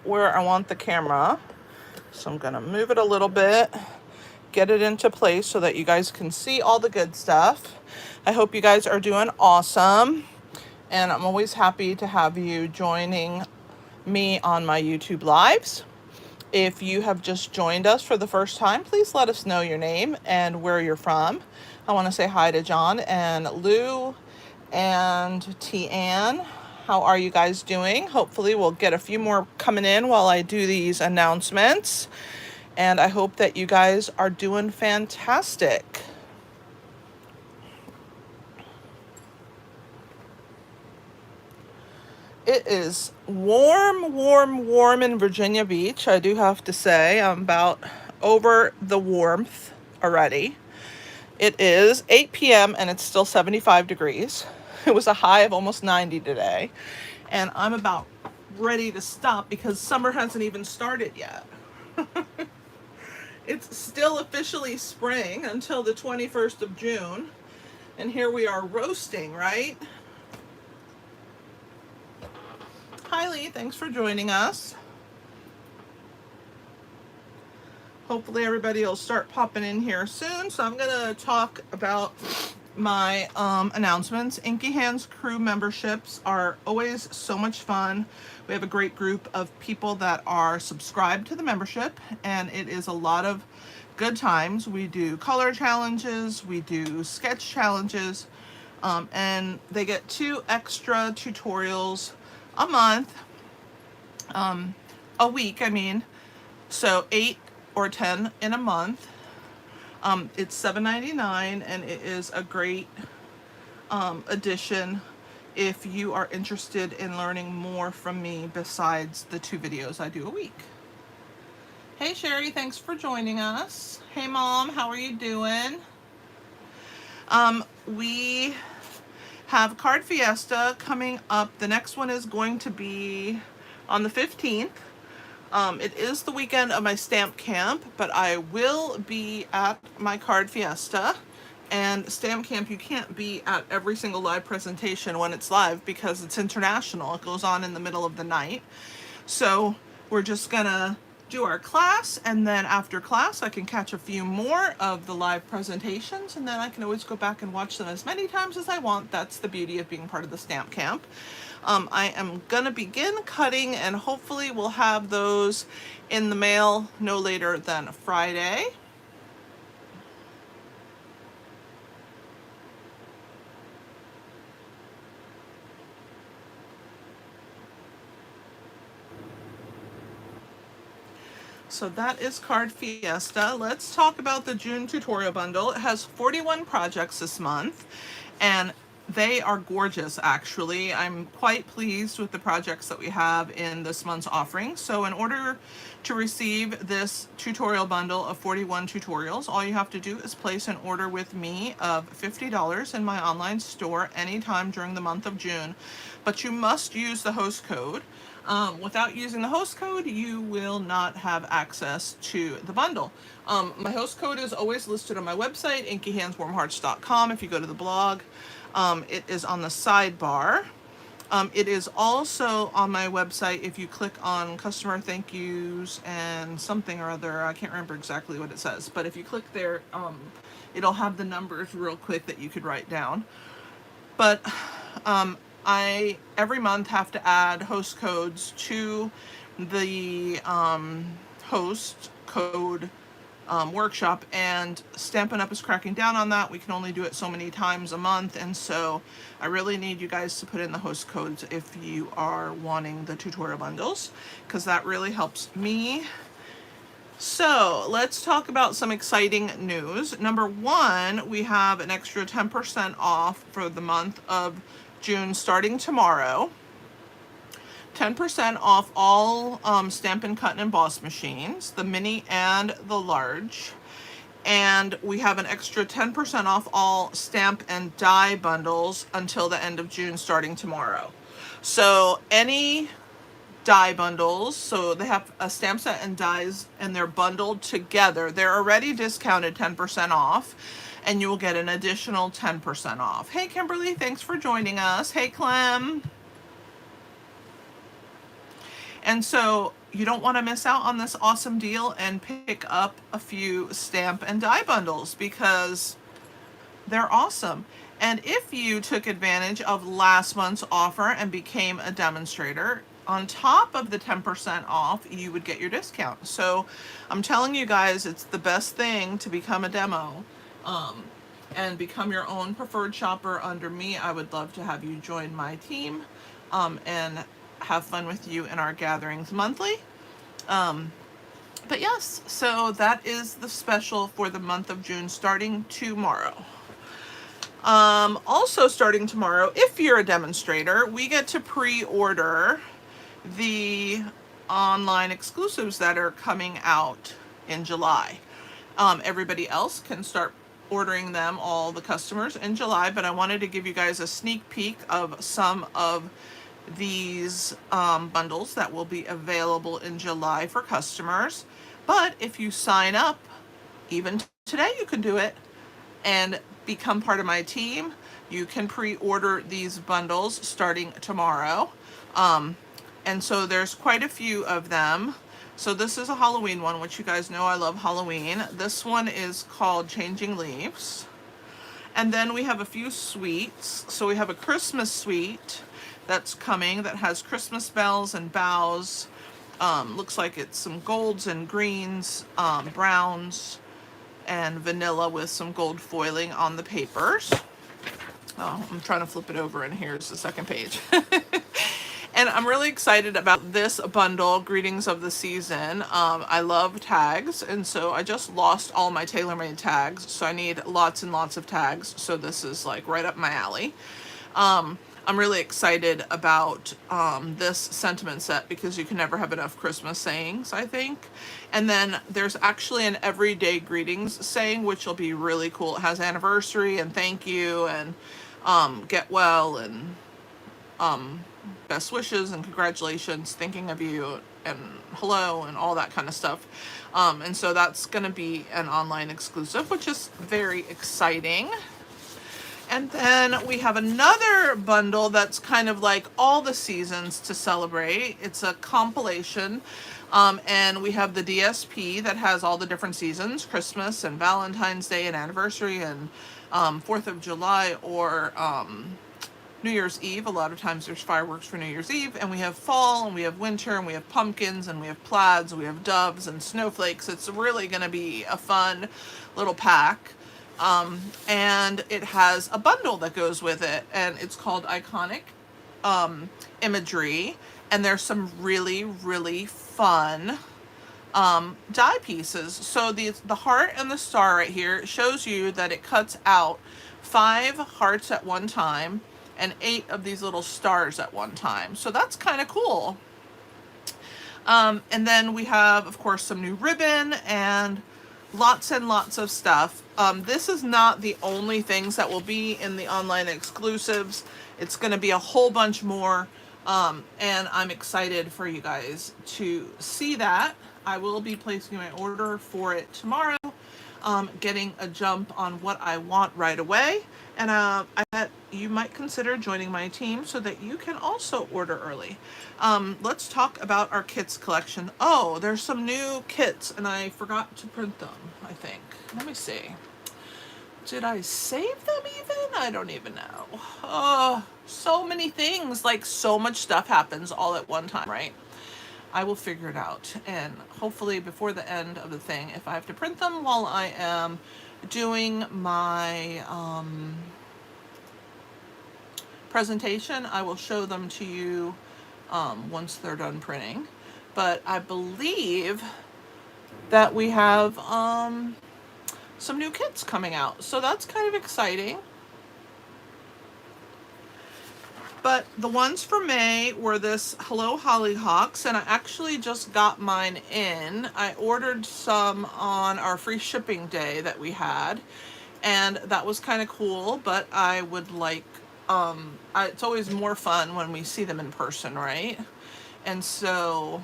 where I want the camera. So I'm gonna move it a little bit, get it into place so that you guys can see all the good stuff. I hope you guys are doing awesome. And I'm always happy to have you joining me on my YouTube lives. If you have just joined us for the first time, please let us know your name and where you're from. I want to say hi to John and Lou and T. Ann. How are you guys doing? Hopefully we'll get a few more coming in while I do these announcements. And I hope that you guys are doing fantastic. It is warm, warm, warm in Virginia Beach. I do have to say, I'm about over the warmth already. It is 8 p.m. and it's still 75 degrees. It was a high of almost 90 today. And I'm about ready to stop because summer hasn't even started yet. It's still officially spring until the 21st of June. And here we are roasting, right? Hi Lee, thanks for joining us. Hopefully everybody will start popping in here soon. So I'm gonna talk about my announcements. Inky Hands crew memberships are always so much fun. We have a great group of people that are subscribed to the membership, and it is a lot of good times. We do color challenges, we do sketch challenges, and they get 2 extra tutorials a month, a week, I mean, so 8 or 10 in a month. It's $7.99 and it is a great addition if you are interested in learning more from me besides the 2 videos I do a week. Hey Sherry, thanks for joining us. Hey Mom, how are you doing? We have Card Fiesta coming up. The next one is going to be on the 15th. It is the weekend of my stamp camp, but I will be at my Card Fiesta. And stamp camp, you can't be at every single live presentation when it's live because it's international. It goes on in the middle of the night. So we're just gonna do our class, and then after class I can catch a few more of the live presentations, and then I can always go back and watch them as many times as I want. That's the beauty of being part of the stamp camp. I am gonna begin cutting, and hopefully we'll have those in the mail no later than Friday. So that is Card Fiesta. Let's talk about the June tutorial bundle. It has 41 projects this month, and they are gorgeous, actually. I'm quite pleased with the projects that we have in this month's offering. So in order to receive this tutorial bundle of 41 tutorials, all you have to do is place an order with me of $50 in my online store anytime during the month of June. But you must use the host code. Without using the host code, you will not have access to the bundle. My host code is always listed on my website, inkyhandswarmhearts.com. If you go to the blog, it is on the sidebar. It is also on my website if you click on customer thank yous and something or other. I can't remember exactly what it says, but if you click there, it'll have the numbers real quick that you could write down. But I every month have to add host codes to the host code workshop, and Stampin' Up is cracking down on that. We can only do it so many times a month, and so I really need you guys to put in the host codes if you are wanting the tutorial bundles, because that really helps me. So let's talk about some exciting news. Number 1, we have an extra 10% off for the month of June starting tomorrow. 10% off all Stampin' Cut and Emboss machines, the mini and the large. And we have an extra 10% off all stamp and die bundles until the end of June starting tomorrow. So any die bundles, so they have a stamp set and dies and they're bundled together, they're already discounted 10% off, and you will get an additional 10% off. Hey Kimberly, thanks for joining us. Hey Clem. And so you don't want to miss out on this awesome deal and pick up a few stamp and die bundles because they're awesome. And if you took advantage of last month's offer and became a demonstrator, on top of the 10% off, you would get your discount. So I'm telling you guys, it's the best thing to become a demo and become your own preferred shopper under me. I would love to have you join my team and have fun with you in our gatherings monthly. But yes, so that is the special for the month of June starting tomorrow. Also starting tomorrow, if you're a demonstrator, we get to pre-order the online exclusives that are coming out in July. Everybody else can start ordering them, all the customers, in July, but I wanted to give you guys a sneak peek of some of these bundles that will be available in July for customers. But if you sign up, even today you can do it and become part of my team. You can pre-order these bundles starting tomorrow. And so there's quite a few of them. So this is a Halloween one, which you guys know I love Halloween. This one is called Changing Leaves. And then we have a few suites. So we have a Christmas suite that's coming that has Christmas bells and boughs. Looks like it's some golds and greens, browns, and vanilla with some gold foiling on the papers. Oh, I'm trying to flip it over and here's the second page. And I'm really excited about this bundle, Greetings of the Season. I love tags, and so I just lost all my tailor-made tags, so I need lots and lots of tags, so this is like right up my alley. I'm really excited about this sentiment set because you can never have enough Christmas sayings, I think. And then there's actually an everyday greetings saying, which will be really cool. It has anniversary and thank you and get well and best wishes and congratulations, thinking of you and hello and all that kind of stuff. And so that's going to be an online exclusive, which is very exciting. And then we have another bundle that's kind of like all the seasons to celebrate. It's a compilation. And we have the DSP that has all the different seasons, Christmas and Valentine's Day and anniversary and 4th of July or New Year's Eve. A lot of times there's fireworks for New Year's Eve. And we have fall and we have winter and we have pumpkins and we have plaids and we have doves and snowflakes. It's really going to be a fun little pack. And it has a bundle that goes with it, and it's called Iconic Imagery, and there's some really, really fun die pieces. So the heart and the star right here shows you that it cuts out 5 hearts at one time and 8 of these little stars at one time. So that's kind of cool. And then we have, of course, some new ribbon and lots and lots of stuff. This is not the only things that will be in the online exclusives. It's going to be a whole bunch more, and I'm excited for you guys to see that. I will be placing my order for it tomorrow, getting a jump on what I want right away, and I bet you might consider joining my team so that you can also order early. Let's talk about our kits collection. Oh, there's some new kits, and I forgot to print them, I think. Let me see. Did I save them even? I don't even know. Oh, so many things. Like, so much stuff happens all at one time, right? I will figure it out. And hopefully before the end of the thing, if I have to print them while I am doing my presentation, I will show them to you once they're done printing. But I believe that we have some new kits coming out, so that's kind of exciting. But the ones for May were this Hello Hollyhocks, and I actually just got mine in. I ordered some on our free shipping day that we had, and that was kind of cool, but I would like, it's always more fun when we see them in person, right? And so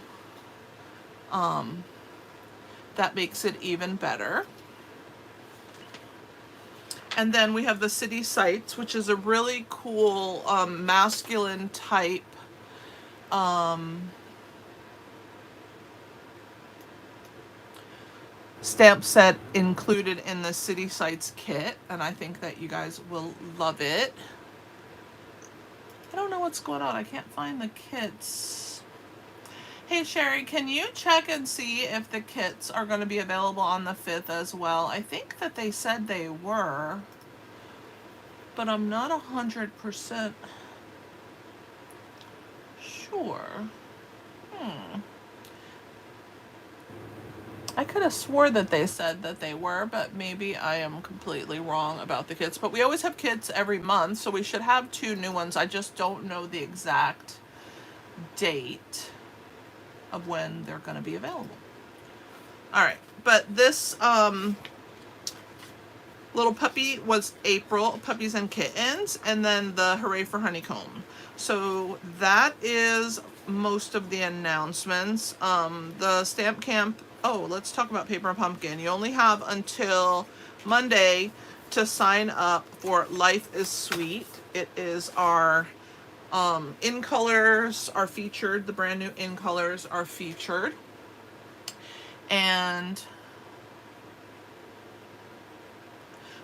that makes it even better. And then we have the City Sights, which is a really cool masculine type stamp set included in the City Sites kit, and I think that you guys will love it. I don't know what's going on. I can't find the kits. Hey Sherry, can you check and see if the kits are going to be available on the 5th as well? I think that they said they were, but I'm not 100% sure. I could have swore that they said that they were, but maybe I am completely wrong about the kits. But we always have kits every month, so we should have 2 new ones. I just don't know the exact date of when they're going to be available. All right, but this little puppy was April, Puppies and Kittens, and then the Hooray for Honeycomb. So that is most of the announcements. The Stamp Camp, oh, let's talk about Paper Pumpkin. You only have until Monday to sign up for Life is Sweet. It is our in colors are featured. The brand new in colors are featured. And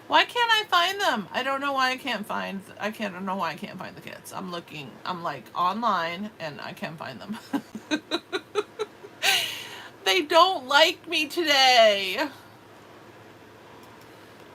why can't I find them? I don't know why I can't find the kits. I'm looking, I'm like online and I can't find them. They don't like me today.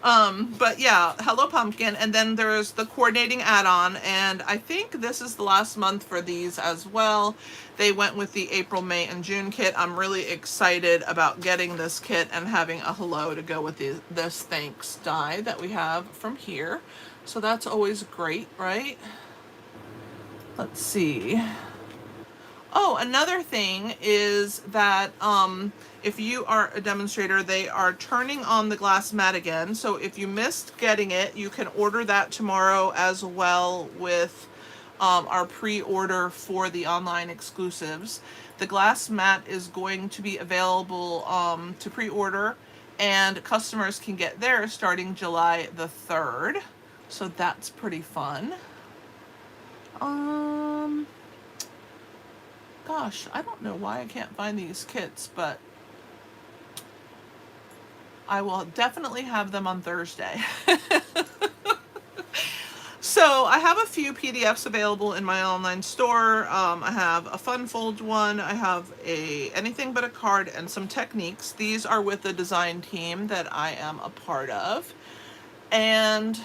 But yeah, Hello Pumpkin, and then there's the coordinating add-on, and I think this is the last month for these as well. They went with the April, May, and June kit. I'm really excited about getting this kit and having a hello to go with this thanks die that we have from here. So that's always great, right? Let's see. Oh, another thing is that if you are a demonstrator, they are turning on the glass mat again. So if you missed getting it, you can order that tomorrow as well with our pre-order for the online exclusives. The glass mat is going to be available to pre-order, and customers can get theirs starting July the 3rd. So that's pretty fun. Gosh, I don't know why I can't find these kits, but I will definitely have them on Thursday. So I have a few PDFs available in my online store. I have a fun fold one. I have a anything but a card and some techniques. These are with the design team that I am a part of. And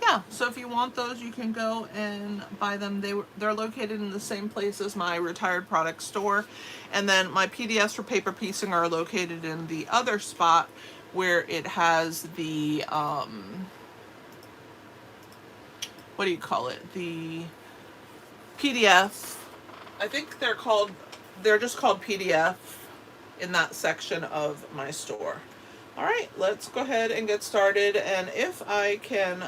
yeah, so if you want those, you can go and buy them. They're located in the same place as my retired product store. And then my PDFs for paper piecing are located in the other spot where it has the, what do you call it? The PDF. I think they're just called PDF in that section of my store. All right, let's go ahead and get started, and if I can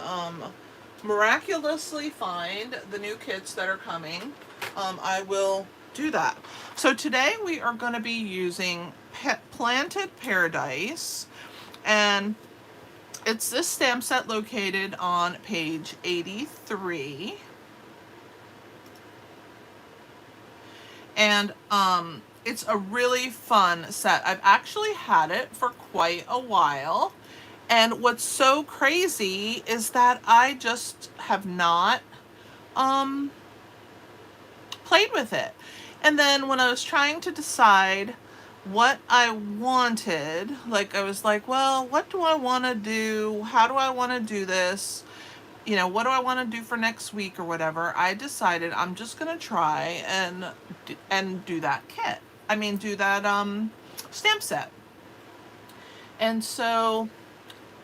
miraculously find the new kits that are coming, I will do that. So today we are going to be using Planted Paradise, and it's this stamp set located on page 83. And it's a really fun set. I've actually had it for quite a while. And what's so crazy is that I just have not played with it. And then when I was trying to decide what I wanted, like I was like, well, what do I want to do? How do I want to do this? You know, what do I want to do for next week or whatever? I decided I'm just going to try and do that kit. I mean, do that stamp set. And so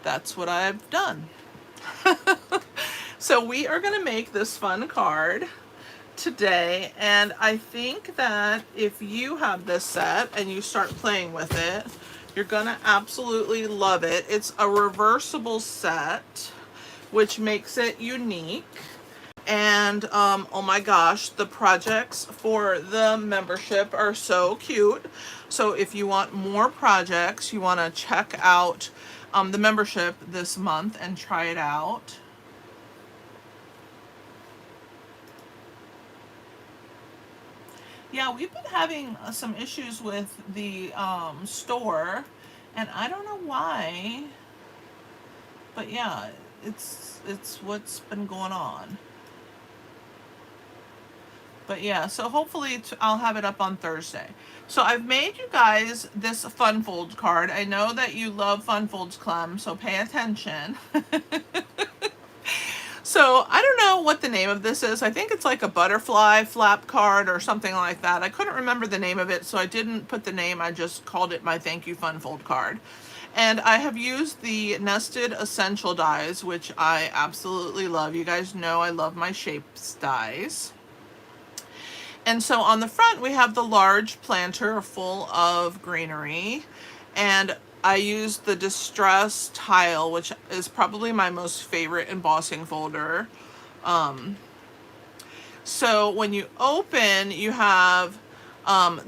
that's what I've done. So we are going to make this fun card today, and I think that if you have this set and you start playing with it, you're going to absolutely love it. It's a reversible set, which makes it unique. And oh my gosh, the projects for the membership are so cute. So if you want more projects, you want to check out the membership this month and try it out. Yeah, we've been having some issues with the store, and I don't know why, but yeah, it's what's been going on. But yeah, so hopefully I'll have it up on Thursday. So I've made you guys this Fun Folds card. I know that you love Fun Folds, Clem, so pay attention. So I don't know what the name of this is. I think it's like a butterfly flap card or something like that. I couldn't remember the name of it, so I didn't put the name. I just called it my Thank You Fun Fold card. And I have used the Nested Essential dies, which I absolutely love. You guys know I love my shapes dies. And so on the front, we have the large planter full of greenery. And I used the Distress tile, which is probably my most favorite embossing folder. So when you open, you have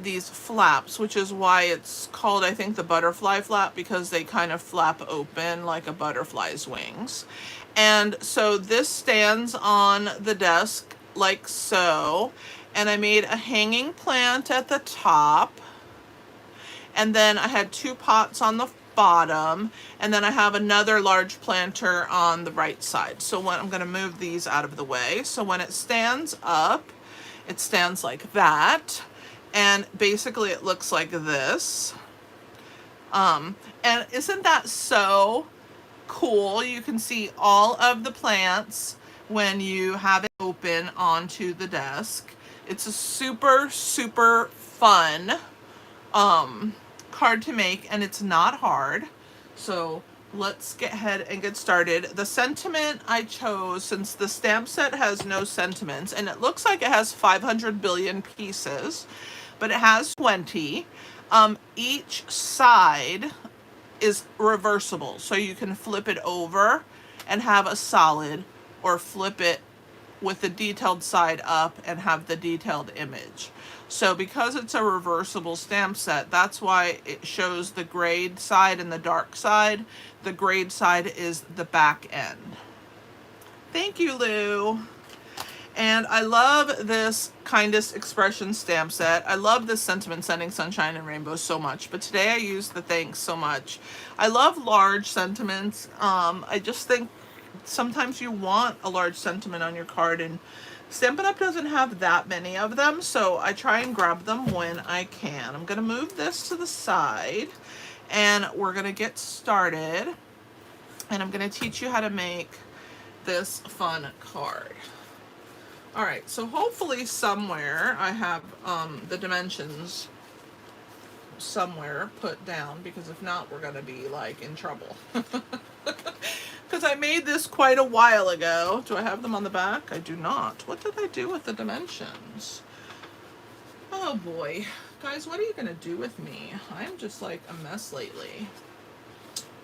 these flaps, which is why it's called, I think, the butterfly flap, because they kind of flap open like a butterfly's wings. And so this stands on the desk like so. And I made a hanging plant at the top. And then I had 2 pots on the bottom, and then I have another large planter on the right side. So when I'm going to move these out of the way. So when it stands up, it stands like that. And basically it looks like this. And isn't that so cool? You can see all of the plants when you have it open onto the desk. It's a super, super fun card to make, and it's not hard. So let's get ahead and get started. The sentiment I chose, since the stamp set has no sentiments, and it looks like it has 500 billion pieces, but it has 20. Each side is reversible, so you can flip it over and have a solid, or flip it with the detailed side up and have the detailed image. So because it's a reversible stamp set, that's why it shows the grayed side and the dark side. The grayed side is the back end. Thank you, Lou. And I love this Kindest Expression stamp set. I love this Sentiment Sending Sunshine and Rainbows so much, but today I used the thanks so much. I love large sentiments. I just think sometimes you want a large sentiment on your card, and Stampin' Up! Doesn't have that many of them, so I try and grab them when I can. I'm going to move this to the side, and we're going to get started, and I'm going to teach you how to make this fun card. Alright, so hopefully somewhere I have the dimensions somewhere put down, because if not, we're going to be like in trouble. Because I made this quite a while ago. Do I have them on the back? I do not. What did I do with the dimensions? Oh boy. Guys, what are you going to do with me? I'm just like a mess lately.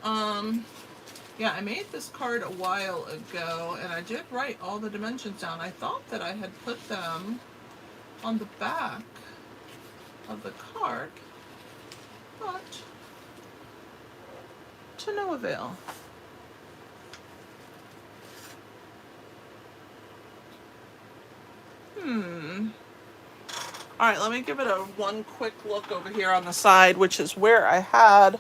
Yeah, I made this card a while ago, and I did write all the dimensions down. I thought that I had put them on the back of the card, but to no avail. Alright, let me give it one quick look over here on the side, which is where I had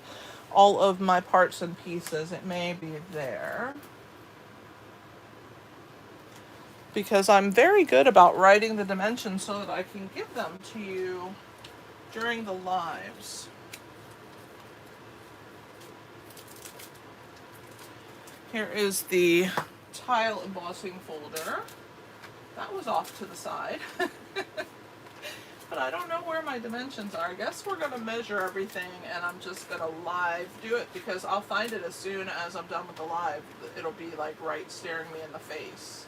all of my parts and pieces. It may be there, because I'm very good about writing the dimensions so that I can give them to you during the lives. Here is the tile embossing folder. That was off to the side. But I don't know where my dimensions are. I guess we're going to measure everything, and I'm just going to live do it, because I'll find it as soon as I'm done with the live. It'll be like right staring me in the face.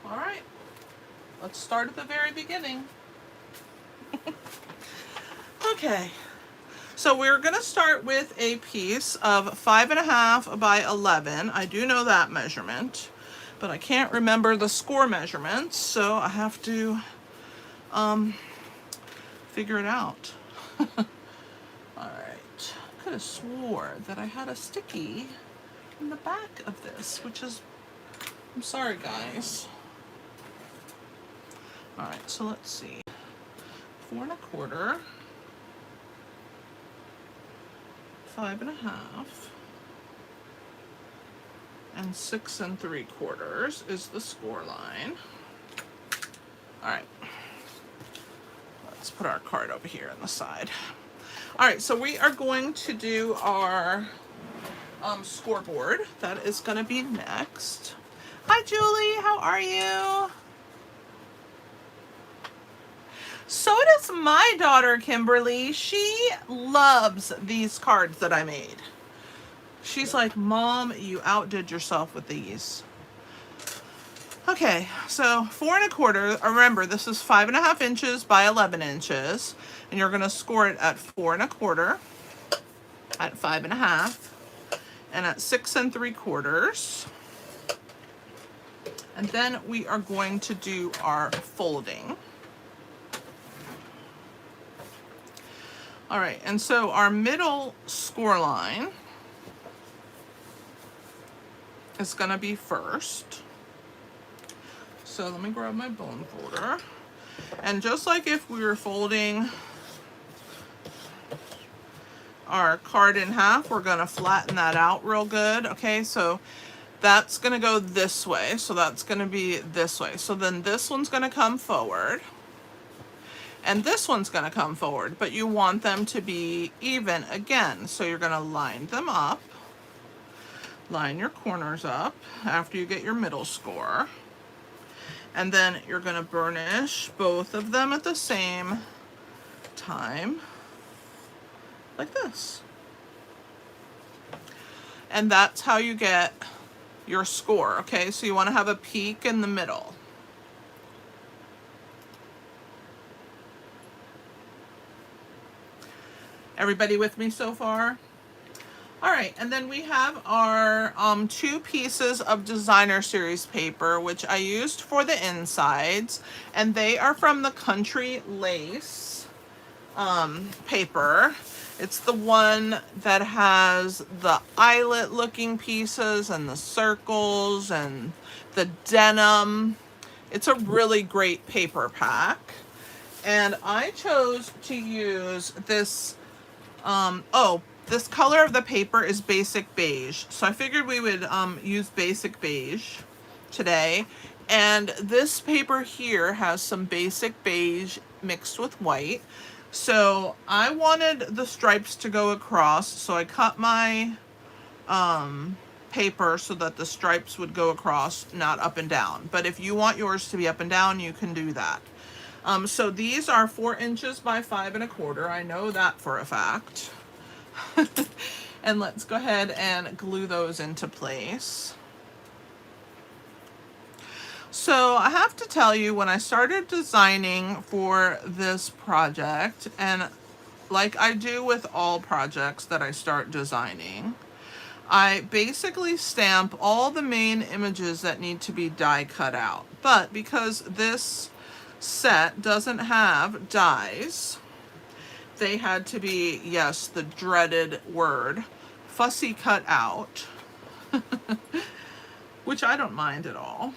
Alright, let's start at the very beginning. Okay. So we're going to start with a piece of 5.5 by 11. I do know that measurement, but I can't remember the score measurements, so I have to figure it out. All right, I could have swore that I had a sticky in the back of this, which is, I'm sorry guys. All right, so let's see, 4 1/4, 5 1/2, and 6 3/4 is the score line. All right, let's put our card over here on the side. All right, so we are going to do our scoreboard. That is going to be next. Hi, Julie. How are you? So does my daughter, Kimberly. She loves these cards that I made. She's like, Mom, you outdid yourself with these. Okay, so 4 1/4. Remember, this is 5 1/2 inches by 11 inches. And you're going to score it at 4 1/4, at 5 1/2, and at 6 3/4. And then we are going to do our folding. All right, and so our middle score line is going to be first. So let me grab my bone folder. And just like if we were folding our card in half, we're going to flatten that out real good. Okay, so that's going to go this way. So that's going to be this way. So then this one's going to come forward. And this one's going to come forward. But you want them to be even again. So you're going to line them up. Line your corners up after you get your middle score. And then you're going to burnish both of them at the same time. Like this. And that's how you get your score, okay? So you want to have a peak in the middle. Everybody with me so far? All right, and then we have our 2 pieces of designer series paper, which I used for the insides, and they are from the Country Lace paper. It's the one that has the eyelet looking pieces and the circles and the denim. It's a really great paper pack. And I chose to use this, this color of the paper is basic beige. So I figured we would use basic beige today. And this paper here has some basic beige mixed with white. So I wanted the stripes to go across, so I cut my paper so that the stripes would go across, not up and down. But if you want yours to be up and down, you can do that. So these are 4 inches by 5 1/4. I know that for a fact. And let's go ahead and glue those into place. So I have to tell you, when I started designing for this project, and like I do with all projects that I start designing, I basically stamp all the main images that need to be die cut out. But because this set doesn't have dies, they had to be, yes, the dreaded word, fussy cut out, which I don't mind at all.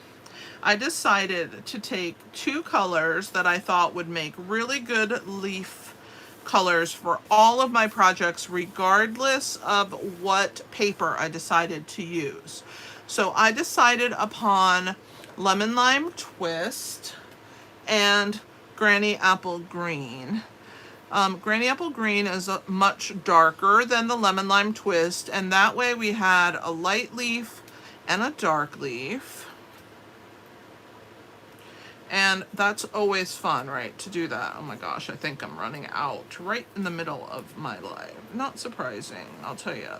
I decided to take 2 colors that I thought would make really good leaf colors for all of my projects, regardless of what paper I decided to use. So I decided upon Lemon Lime Twist and Granny Apple Green. Granny Apple Green is much darker than the Lemon Lime Twist, and that way we had a light leaf and a dark leaf. And that's always fun, right, to do that. Oh my gosh, I think I'm running out right in the middle of my life. Not surprising, I'll tell you.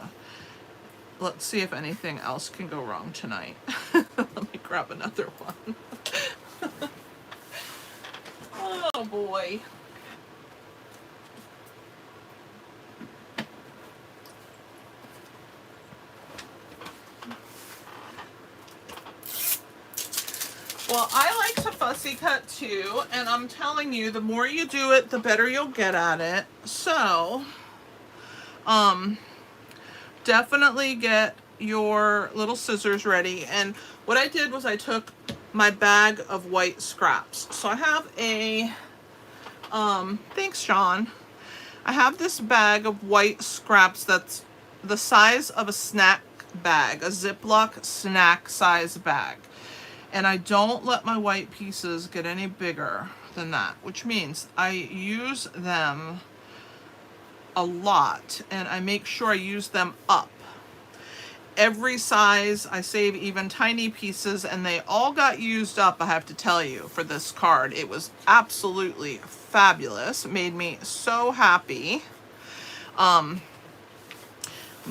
Let's see if anything else can go wrong tonight. Let me grab another one. Oh boy. Well, I like to fussy cut too, and I'm telling you, the more you do it, the better you'll get at it. So Definitely get your little scissors ready. And what I did was I took my bag of white scraps. So I have a, thanks Sean. I have this bag of white scraps that's the size of a snack bag, a Ziploc snack size bag. And I don't let my white pieces get any bigger than that, which means I use them a lot and I make sure I use them up. Every size, I save even tiny pieces, and they all got used up, I have to tell you, for this card. It was absolutely fabulous. It made me so happy. I'm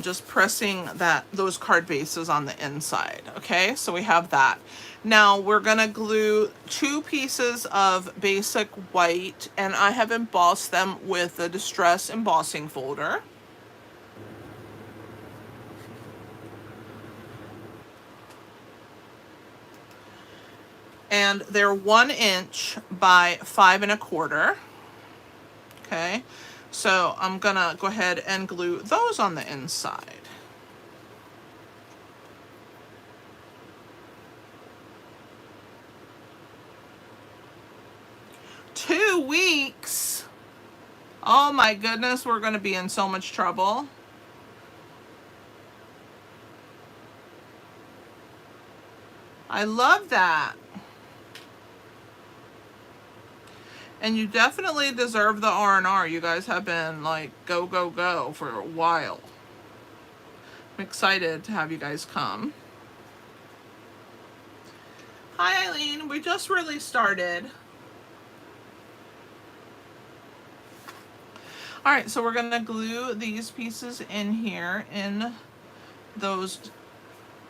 just pressing those card bases on the inside. Okay, so we have that. Now we're gonna glue 2 pieces of basic white, and I have embossed them with the Distress embossing folder. And they're 1 inch by 5 1/4. Okay, so I'm gonna go ahead and glue those on the inside. Two weeks. Oh my goodness, we're gonna be in so much trouble. I love that. And you definitely deserve the R&R. You guys have been like go, go, go for a while. I'm excited to have you guys come. Hi Eileen, we just really started. All right, so we're gonna glue these pieces in here in those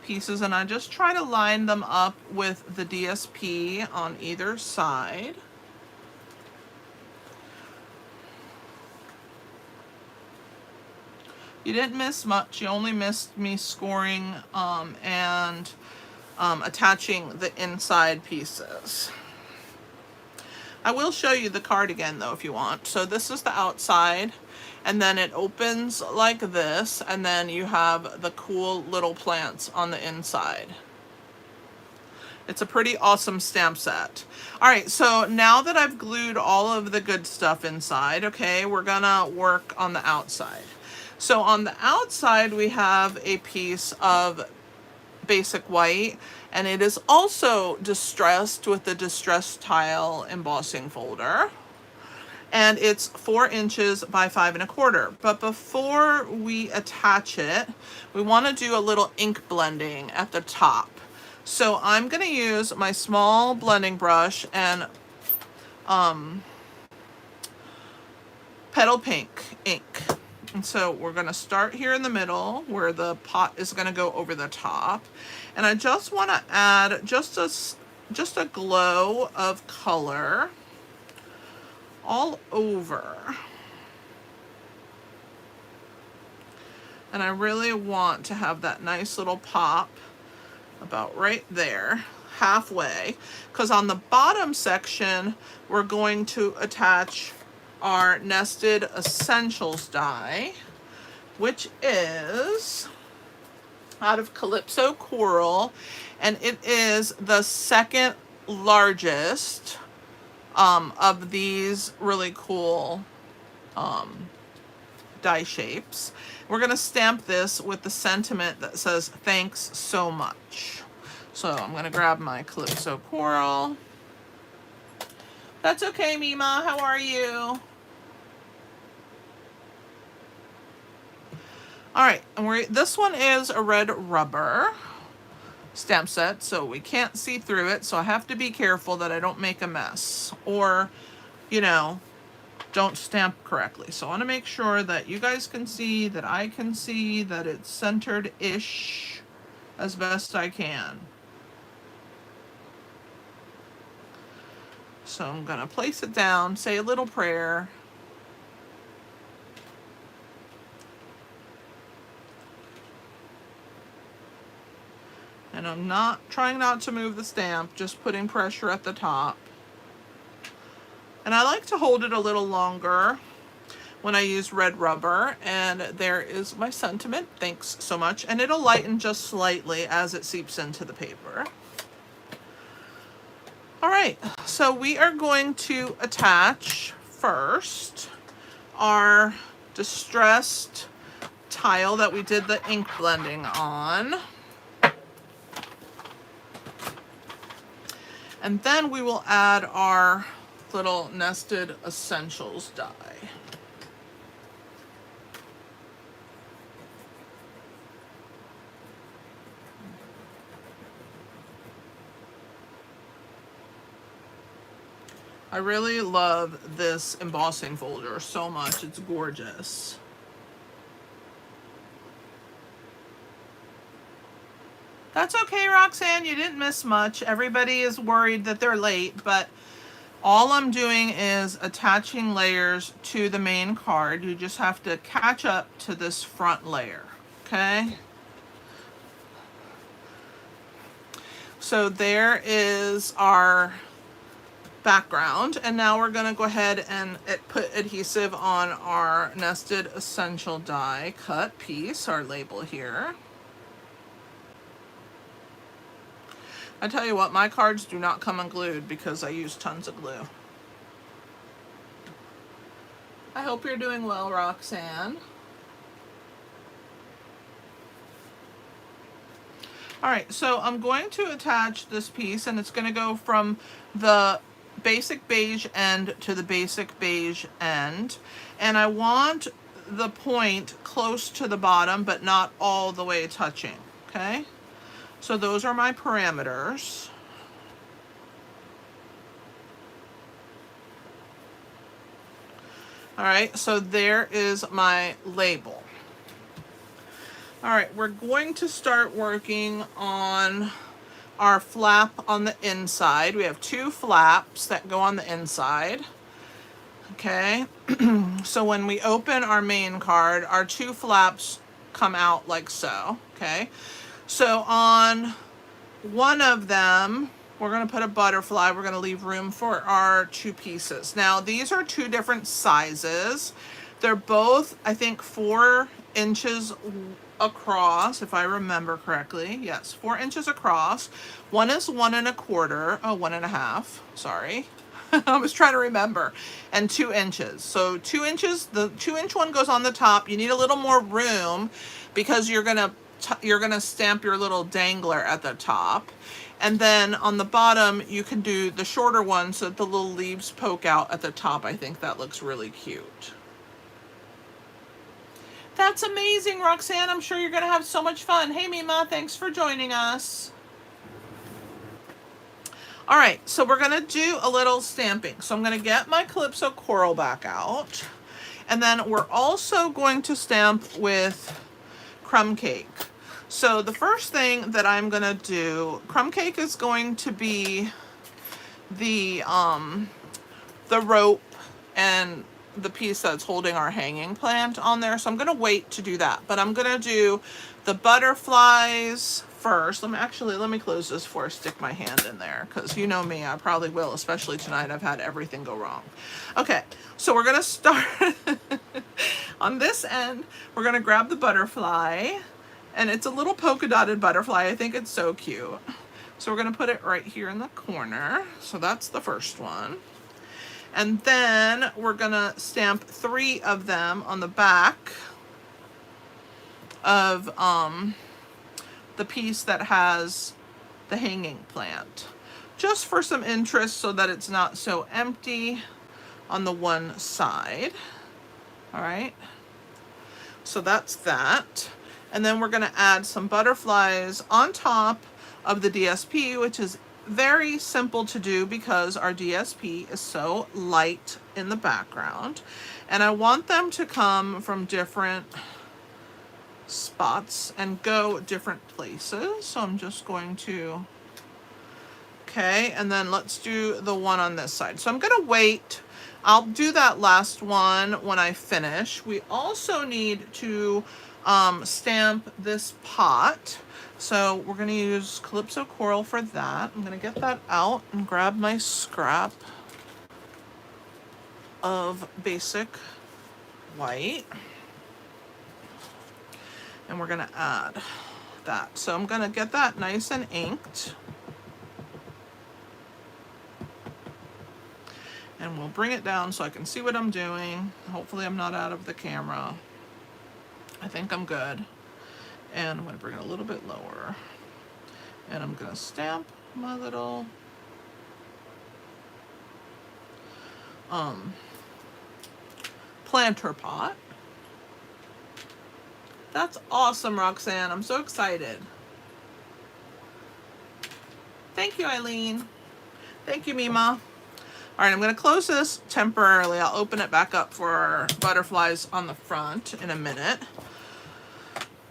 pieces, and I just try to line them up with the DSP on either side. You didn't miss much. You only missed me scoring and attaching the inside pieces. I will show you the card again though if you want. So this is the outside, and then it opens like this, and then you have the cool little plants on the inside. It's a pretty awesome stamp set. All right, so now that I've glued all of the good stuff inside, okay, we're gonna work on the outside. So on the outside, we have a piece of basic white, and it is also distressed with the Distress Tile embossing folder. And it's 4 inches by 5 1/4. But before we attach it, we want to do a little ink blending at the top. So I'm going to use my small blending brush and Petal Pink ink. And so we're going to start here in the middle where the pot is going to go over the top. And I just want to add just a glow of color all over. And I really want to have that nice little pop about right there, halfway, because on the bottom section we're going to attach our Nested Essentials die, which is out of Calypso Coral, and it is the second largest of these really cool die shapes. We're going to stamp this with the sentiment that says thanks so much. So I'm going to grab my Calypso Coral. That's okay, Mima. How are you? All right, and this one is a red rubber stamp set, so we can't see through it, so I have to be careful that I don't make a mess or, you know, don't stamp correctly. So I want to make sure that you guys can see, that I can see, that it's centered-ish as best I can. So I'm going to place it down, say a little prayer. And I'm trying not to move the stamp, just putting pressure at the top. And I like to hold it a little longer. when I used red rubber. And there is my sentiment. Thanks so much. And it'll lighten just slightly as it seeps into the paper. All right, so we are going to attach first our distressed tile that we did the ink blending on. And then we will add our little nested essentials die. I really love this embossing folder so much. It's gorgeous. That's okay, Roxanne. You didn't miss much. Everybody is worried that they're late, but all I'm doing is attaching layers to the main card. You just have to catch up to this front layer, okay? So there is our background, and now we're going to go ahead and put adhesive on our nested essential die cut piece, our label here. I tell you what, my cards do not come unglued because I use tons of glue. I hope you're doing well, Roxanne. All right, so I'm going to attach this piece, and it's going to go from the basic beige end to the basic beige end. And I want the point close to the bottom, but not all the way touching, okay? So those are my parameters. All right, so there is my label. All right, we're going to start working on our flap on the inside. We have 2 flaps that go on the inside. Okay, so when we open our main card, our 2 flaps come out like so, okay? So on one of them, we're going to put a butterfly. We're going to leave room for our 2 pieces. Now, these are 2 different sizes. They're both, I think, 4 inches across, if I remember correctly. Yes, 4 inches across. One is 1 1/4. Oh, 1 1/2. Sorry. I was trying to remember. And 2 inches. So 2 inches, the 2-inch one goes on the top. You need a little more room because you're gonna stamp your little dangler at the top. And then on the bottom, you can do the shorter one so that the little leaves poke out at the top. I think that looks really cute. That's amazing, Roxanne. I'm sure you're going to have so much fun. Hey, Mima, thanks for joining us. All right, so we're going to do a little stamping. So I'm going to get my Calypso Coral back out. And then we're also going to stamp with Crumb Cake. So the first thing that I'm going to do, Crumb Cake is going to be the rope and the piece that's holding our hanging plant on there. So I'm going to wait to do that. But I'm going to do the butterflies first. Let me close this before I stick my hand in there, because you know me, I probably will, especially tonight. I've had everything go wrong. Okay, so we're going to start on this end. We're going to grab the butterfly, and it's a little polka dotted butterfly. I think it's so cute. So we're going to put it right here in the corner. So that's the first one. And then we're going to stamp 3 of them on the back of the piece that has the hanging plant, just for some interest so that it's not so empty on the one side. All right, so that's that. And then we're going to add some butterflies on top of the DSP, which is very simple to do because our DSP is so light in the background. And I want them to come from different spots and go different places. So I'm just going to, okay, and then let's do the one on this side. So I'm going to wait. I'll do that last one when I finish. We also need to stamp this pot. So we're going to use Calypso Coral for that. I'm going to get that out and grab my scrap of basic white. And we're gonna add that. So I'm gonna get that nice and inked. And we'll bring it down so I can see what I'm doing. Hopefully I'm not out of the camera. I think I'm good. And I'm gonna bring it a little bit lower. And I'm gonna stamp my little planter pot. That's awesome, Roxanne. I'm so excited. Thank you, Eileen. Thank you, Mima. All right, I'm going to close this temporarily. I'll open it back up for our butterflies on the front in a minute.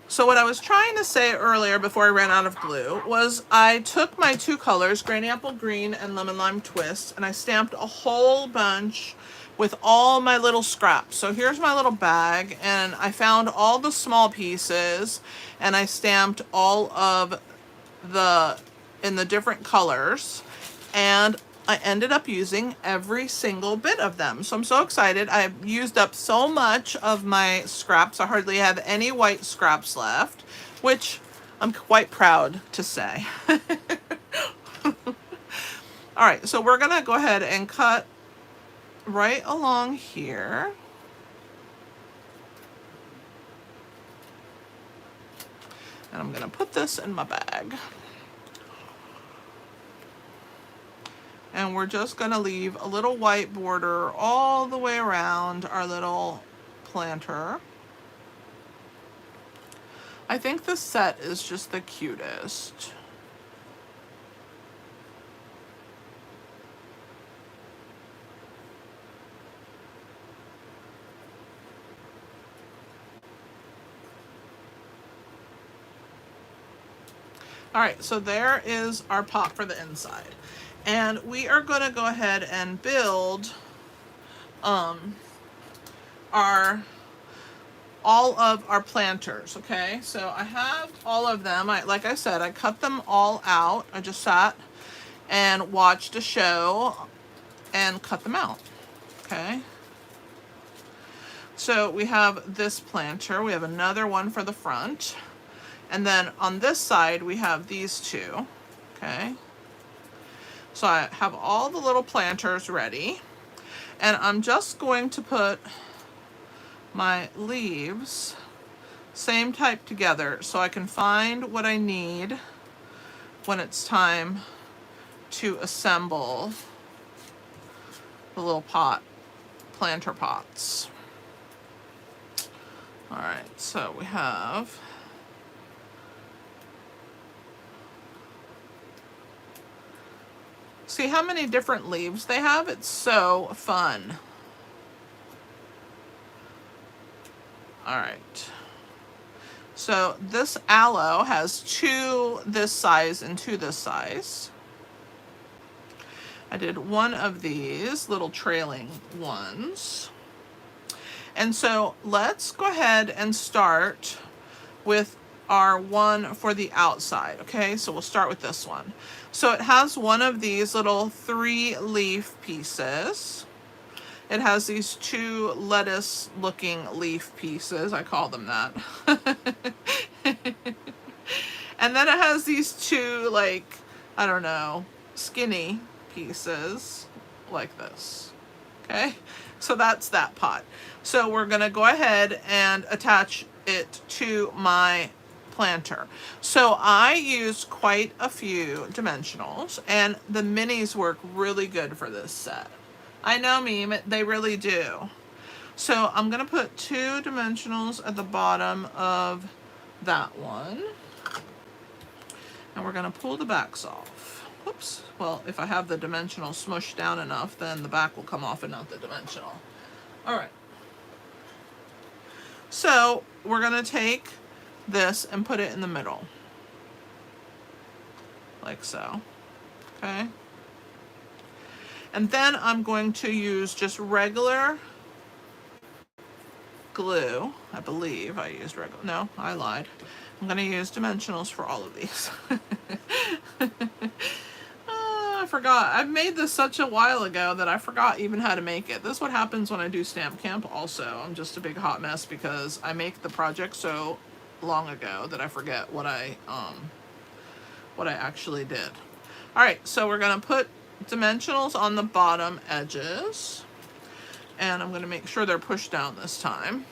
So what I was trying to say earlier before I ran out of glue was I took my two colors, Granny Apple Green and Lemon Lime Twist, and I stamped a whole bunch with all my little scraps. So here's my little bag, and I found all the small pieces, and I stamped all of in the different colors, and I ended up using every single bit of them. So I'm so excited. I've used up so much of my scraps. I hardly have any white scraps left, which I'm quite proud to say. All right, so we're gonna go ahead and cut right along here. And I'm gonna put this in my bag. And we're just gonna leave a little white border all the way around our little planter. I think this set is just the cutest. All right, so there is our pot for the inside. And we are gonna go ahead and build all of our planters, okay? So I have all of them. Like I said, I cut them all out. I just sat and watched a show and cut them out, okay? So we have this planter. We have another one for the front. And then on this side, we have these two, okay? So I have all the little planters ready. And I'm just going to put my leaves, same type together, so I can find what I need when it's time to assemble the little planter pots. All right, so we have see how many different leaves they have? It's so fun. All right. So this aloe has two this size and two this size. I did one of these little trailing ones. And so let's go ahead and start with our one for the outside, okay? So we'll start with this one. So it has one of these little 3-leaf pieces. It has these two lettuce looking leaf pieces. I call them that. And then it has these two, like, I don't know, skinny pieces like this. Okay, so that's that pot. So we're gonna go ahead and attach it to my planter. So I used quite a few dimensionals, and the minis work really good for this set. I know, Meme, they really do. So I'm gonna put 2 dimensionals at the bottom of that one. And we're gonna pull the backs off. Oops, well, if I have the dimensional smushed down enough, then the back will come off and not the dimensional. All right. So we're gonna take this and put it in the middle. Like so, okay? And then I'm going to use just regular glue. I believe I used regular, no, I lied. I'm gonna use dimensionals for all of these. I forgot. I've made this such a while ago that I forgot even how to make it. This is what happens when I do Stamp Camp also. I'm just a big hot mess because I make the project so long ago that I forget what I actually did. All right, so we're gonna put dimensionals on the bottom edges, and I'm gonna make sure they're pushed down this time.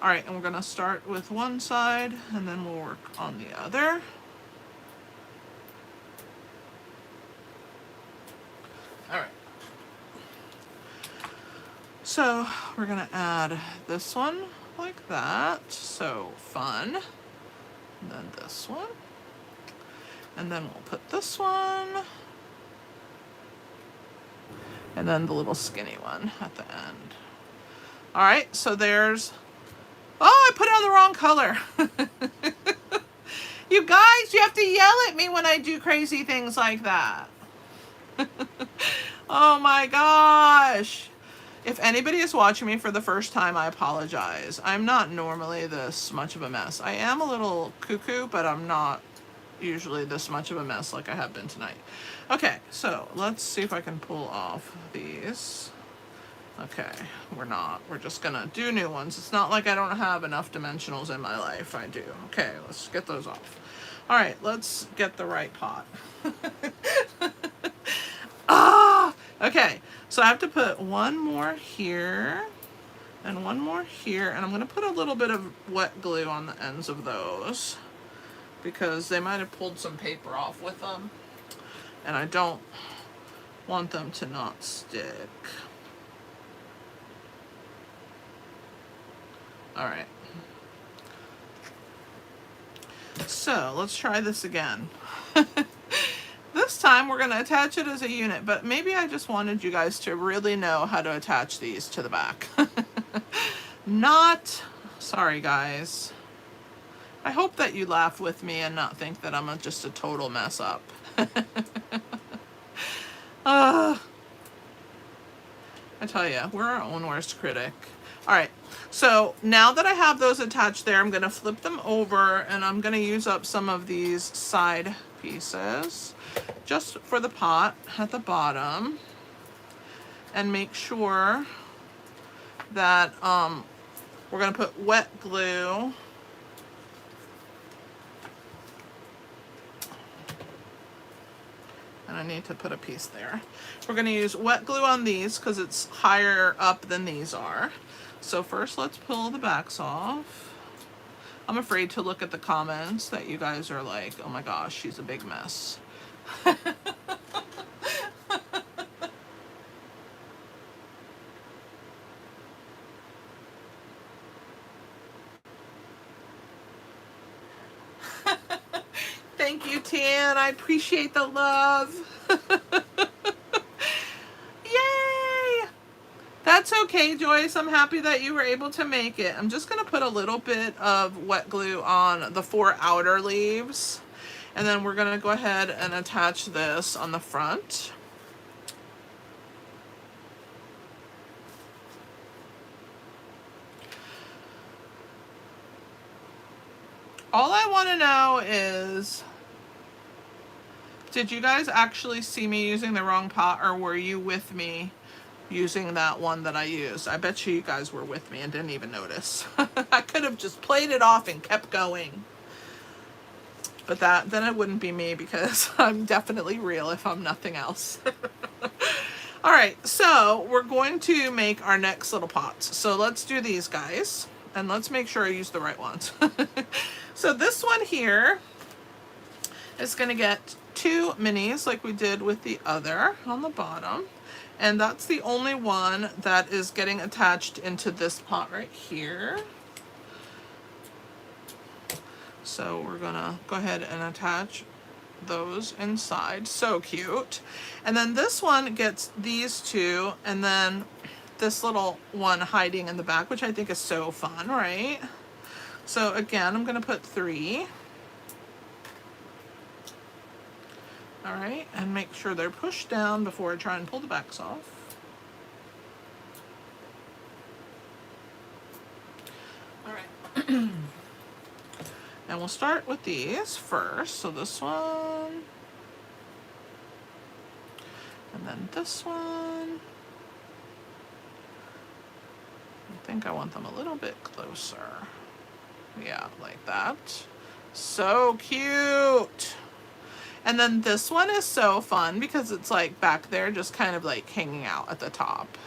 All right, and we're gonna start with one side and then we'll work on the other. All right. So we're gonna add this one like that. So fun. And then this one. And then we'll put this one. And then the little skinny one at the end. All right, so there's, oh, I put it on the wrong color. You guys, you have to yell at me when I do crazy things like that. Oh my gosh. If anybody is watching me for the first time, I apologize. I'm not normally this much of a mess. I am a little cuckoo, but I'm not usually this much of a mess like I have been tonight. Okay, so let's see if I can pull off these. Okay, we're not. We're just gonna do new ones. It's not like I don't have enough dimensionals in my life. I do. Okay, let's get those off. All right, let's get the right pot. Ah! Okay, so I have to put one more here and one more here, and I'm gonna put a little bit of wet glue on the ends of those because they might have pulled some paper off with them, and I don't want them to not stick. All right. So let's try this again. This time we're going to attach it as a unit, but maybe I just wanted you guys to really know how to attach these to the back. Not, sorry guys. I hope that you laugh with me and not think that I'm just a total mess up. I tell you, we're our own worst critic. All right, so now that I have those attached there, I'm gonna flip them over and I'm gonna use up some of these side pieces just for the pot at the bottom, and make sure that we're gonna put wet glue and I need to put a piece there. We're gonna use wet glue on these because it's higher up than these are. So first let's pull the backs off. I'm afraid to look at the comments that you guys are like, oh my gosh, she's a big mess. Thank you, Tan. I appreciate the love. Yay! That's okay, Joyce. I'm happy that you were able to make it. I'm just going to put a little bit of wet glue on the 4 outer leaves. And then we're going to go ahead and attach this on the front. All I want to know is, did you guys actually see me using the wrong pot, or were you with me using that one that I used? I bet you guys were with me and didn't even notice. I could have just played it off and kept going. But then it wouldn't be me because I'm definitely real if I'm nothing else. All right, so we're going to make our next little pots. So let's do these guys, and let's make sure I use the right ones. So this one here is going to get 2 minis like we did with the other on the bottom. And that's the only one that is getting attached into this pot right here. So we're gonna go ahead and attach those inside. So cute. And then this one gets these 2, and then this little one hiding in the back, which I think is so fun, right? So again, I'm gonna put 3. All right, and make sure they're pushed down before I try and pull the backs off. All right. And we'll start with these first. So this one. then this one. I think I want them a little bit closer. Yeah, like that. So cute. And then this one is so fun because it's like back there just kind of like hanging out at the top.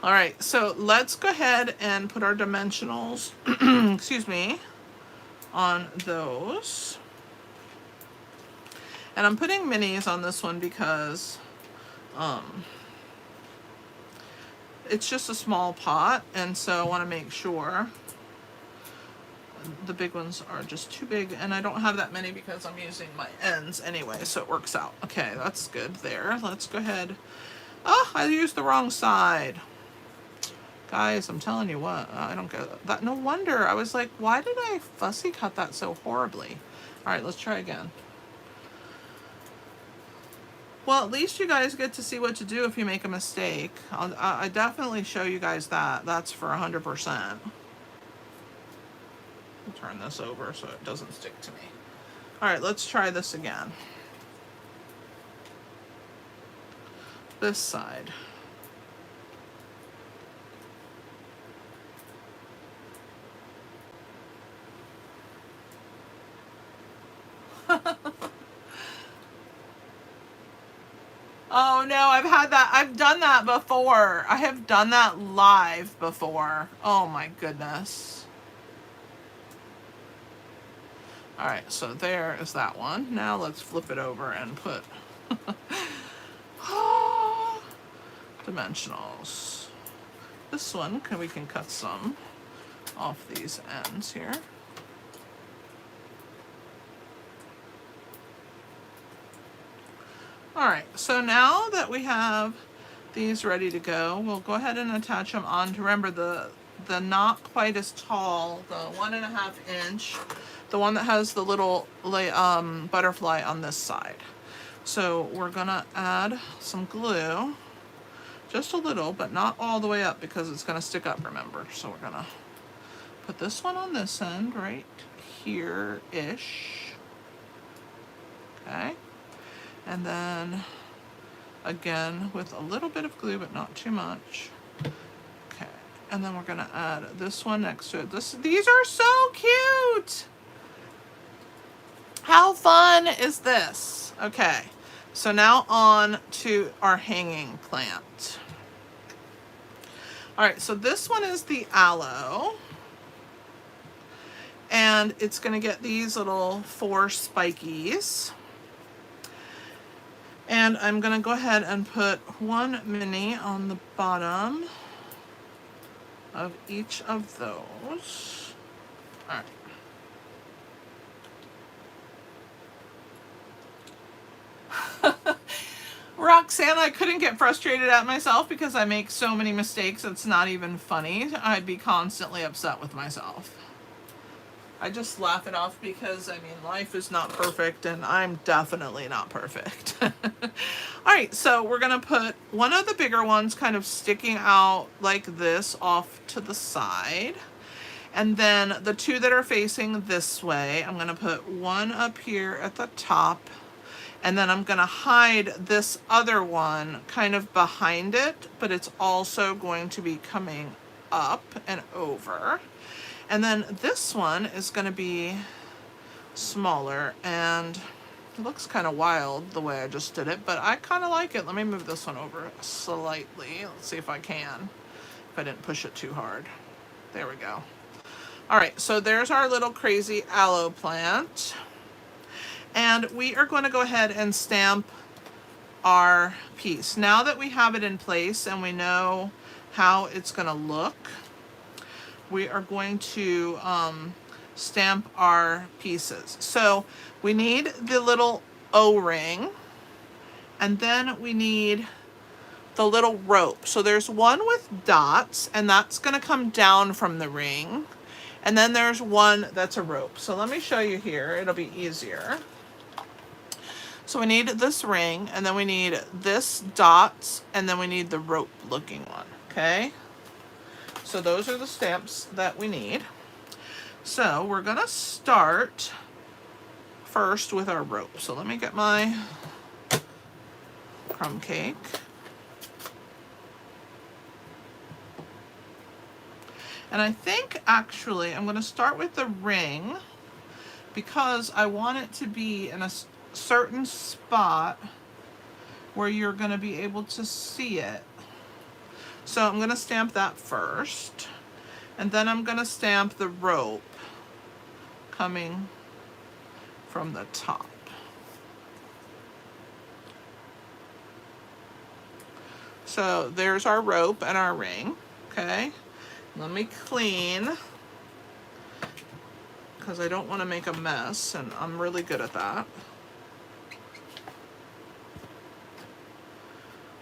All right, so let's go ahead and put our dimensionals, excuse me, on those. And I'm putting minis on this one because it's just a small pot, and so I want to make sure the big ones are just too big, and I don't have that many because I'm using my ends anyway, so it works out. Okay, that's good there. Let's go ahead. Oh, I used the wrong side. Guys, I'm telling you what, I don't get that. No wonder. I was like, why did I fussy cut that so horribly? All right, let's try again. Well, at least you guys get to see what to do if you make a mistake. I definitely show you guys that. That's for 100%. I'll turn this over so it doesn't stick to me. All right, let's try this again. This side. Oh no, I've had that. I've done that before. I have done that live before. Oh my goodness. All right, so there is that one. Now let's flip it over and put dimensionals. This one, we can cut some off these ends here. All right, so now that we have these ready to go, we'll go ahead and attach them on. Remember the not quite as tall, the 1.5 inch, the one that has the little butterfly on this side. So we're gonna add some glue, just a little, but not all the way up because it's gonna stick up, remember. So we're gonna put this one on this end right here-ish, okay? And then again with a little bit of glue, but not too much. Okay, and then we're gonna add this one next to it. These are so cute. How fun is this? Okay, so now on to our hanging plant. All right, so this one is the aloe. And it's gonna get these little 4 spikies. And I'm going to go ahead and put 1 mini on the bottom of each of those. All right. Roxanne, I couldn't get frustrated at myself because I make so many mistakes. It's not even funny. I'd be constantly upset with myself. I just laugh it off because, I mean, life is not perfect and I'm definitely not perfect. All right, so we're going to put one of the bigger ones kind of sticking out like this off to the side. And then the 2 that are facing this way, I'm going to put one up here at the top. And then I'm going to hide this other one kind of behind it, but it's also going to be coming up and over. And then this one is going to be smaller, and it looks kind of wild the way I just did it, but I kind of like it. Let me move this one over slightly. Let's see if I can, if I didn't push it too hard. There we go. All right, so there's our little crazy aloe plant. And we are going to go ahead and stamp our piece. Now that we have it in place and we know how it's going to look, we are going to stamp our pieces. So we need the little O-ring, and then we need the little rope. So there's one with dots, and that's going to come down from the ring. And then there's one that's a rope. So let me show you here. It'll be easier. So we need this ring, and then we need this dots, and then we need the rope looking one, okay? So those are the stamps that we need. So we're gonna start first with our rope. So let me get my crumb cake. And I think actually I'm going to start with the ring because I want it to be in a certain spot where you're going to be able to see it. So I'm going to stamp that first, and then I'm going to stamp the rope coming from the top. So there's our rope and our ring. Okay, let me clean because I don't want to make a mess, and I'm really good at that.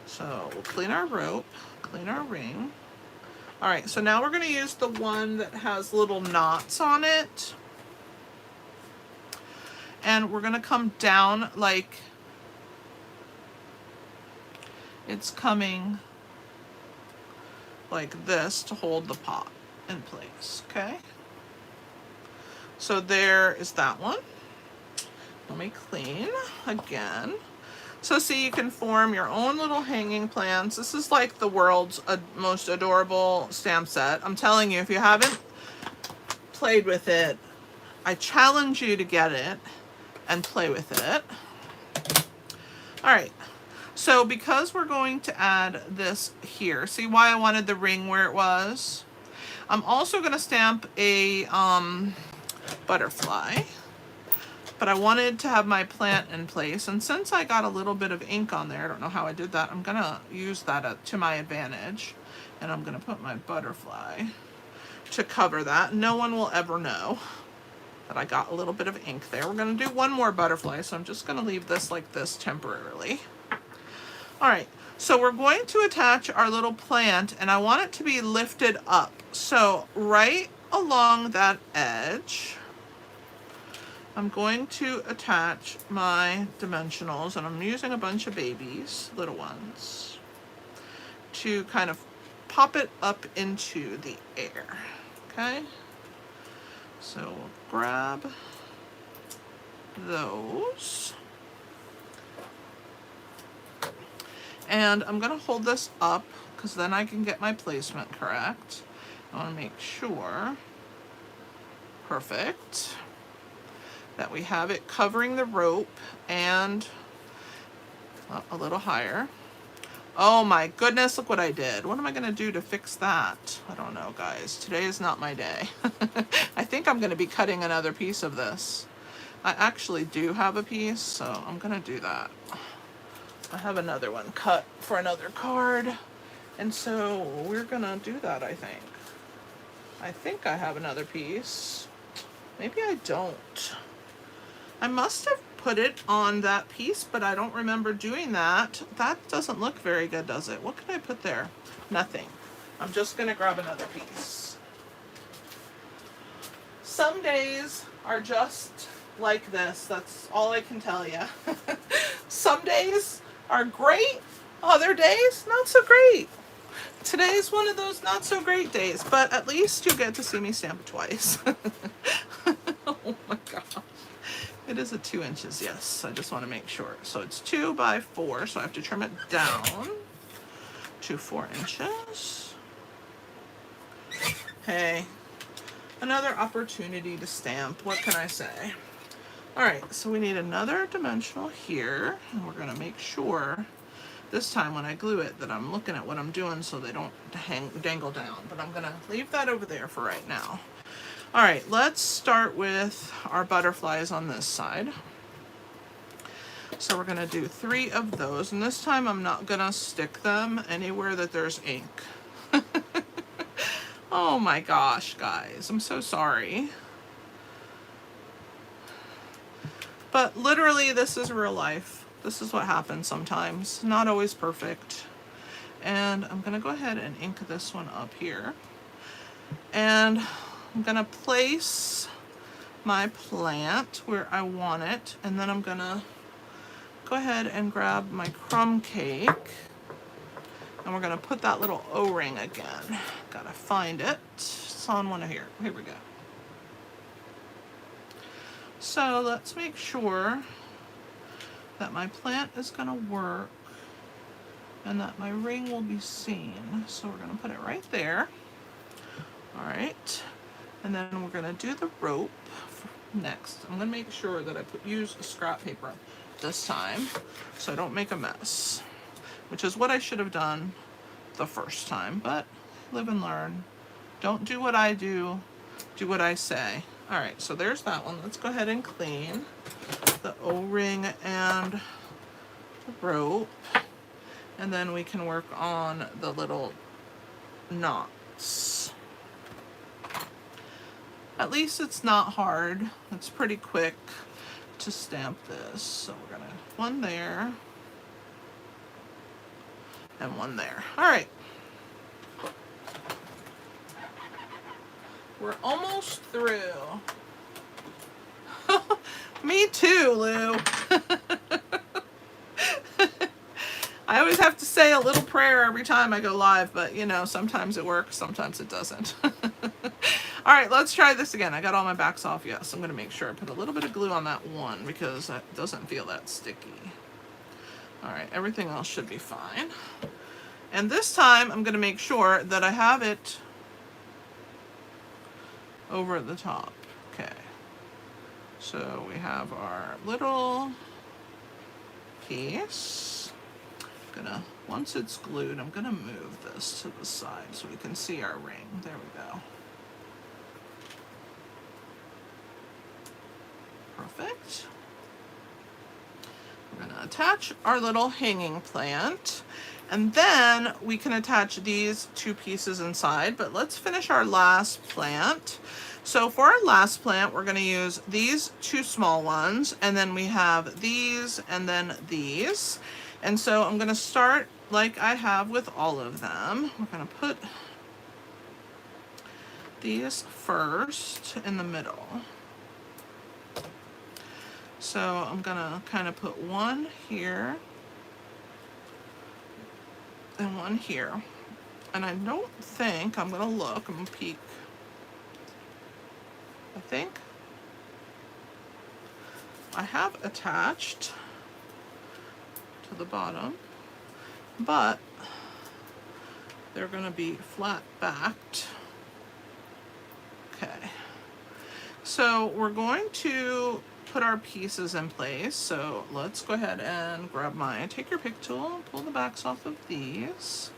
So we'll clean our rope, clean our ring. All right, so now we're going to use the one that has little knots on it. And we're going to come down like it's coming like this to hold the pot in place, okay? So there is that one. Let me clean again. So see, you can form your own little hanging plants. This is like the world's most adorable stamp set. I'm telling you, if you haven't played with it, I challenge you to get it and play with it. All right, so because we're going to add this here, see why I wanted the ring where it was? I'm also going to stamp a butterfly, but I wanted to have my plant in place, and since I got a little bit of ink on there, I don't know how I did that, I'm gonna use that to my advantage, and I'm gonna put my butterfly to cover that. No one will ever know that I got a little bit of ink there. We're gonna do one more butterfly, so I'm just gonna leave this like this temporarily. All right, so we're going to attach our little plant, and I want it to be lifted up. So right along that edge, I'm going to attach my dimensionals, and I'm using a bunch of babies, little ones, to kind of pop it up into the air, okay? So we'll grab those. And I'm gonna hold this up because then I can get my placement correct. I wanna make sure, perfect, that we have it covering the rope and a little higher. Oh my goodness, look what I did. What am I gonna do to fix that? I don't know, guys. Today is not my day. I think I'm gonna be cutting another piece of this. I actually do have a piece, so I'm gonna do that. I have another one cut for another card, and so we're gonna do that, I think. I think I have another piece. Maybe I don't. I must have put it on that piece, but I don't remember doing that. That doesn't look very good, does it? What can I put there? Nothing. I'm just gonna grab another piece. Some days are just like this. That's all I can tell you. Some days are great, other days not so great. Today's one of those not so great days, but at least you get to see me stamp it twice. Oh my gosh. It is a 2 inches, yes. I just want to make sure. So it's 2 by 4, so I have to trim it down to 4 inches. Hey, another opportunity to stamp. What can I say? All right, so we need another dimensional here, and we're going to make sure this time when I glue it that I'm looking at what I'm doing so they don't dangle down. But I'm going to leave that over there for right now. All right, let's start with our butterflies on this side. So we're gonna do 3 of those, and this time I'm not gonna stick them anywhere that there's ink. Oh my gosh, guys, I'm so sorry. But literally, this is real life. This is what happens sometimes. Not always perfect. And I'm gonna go ahead and ink this one up here. And I'm gonna place my plant where I want it, and then I'm gonna go ahead and grab my crumb cake, and we're gonna put that little O-ring again. Gotta find it. It's on one of here. Here we go. So let's make sure that my plant is gonna work and that my ring will be seen. So we're going to put it right there. All right, and then we're going to do the rope next. I'm going to make sure that I use scrap paper this time so I don't make a mess, which is what I should have done the first time, but live and learn. Don't do what I do, do what I say. All right, so there's that one. Let's go ahead and clean the O-ring and the rope, and then we can work on the little knots. At least it's not hard. It's pretty quick to stamp this. So we're gonna, one there and one there. All right. We're almost through. Me too, Lou. I always have to say a little prayer every time I go live, but you know, sometimes it works, sometimes it doesn't. All right, let's try this again. I got all my backs off. Yes, I'm going to make sure I put a little bit of glue on that one because it doesn't feel that sticky. All right, everything else should be fine. And this time I'm going to make sure that I have it over the top. Okay. So we have our little piece. Once it's glued, I'm gonna move this to the side so we can see our ring. There we go. Perfect. We're gonna attach our little hanging plant, and then we can attach these two pieces inside, but let's finish our last plant. So for our last plant, we're gonna use these two small ones, and then we have these and then these. And so I'm gonna start like I have with all of them. We're gonna put these first in the middle. So I'm gonna kind of put one here and one here. And I don't think, I'm gonna look, I'm gonna peek. I think I have attached to the bottom, but they're going to be flat backed. Okay, so we're going to put our pieces in place. So let's go ahead and grab take your pick tool, pull the backs off of these.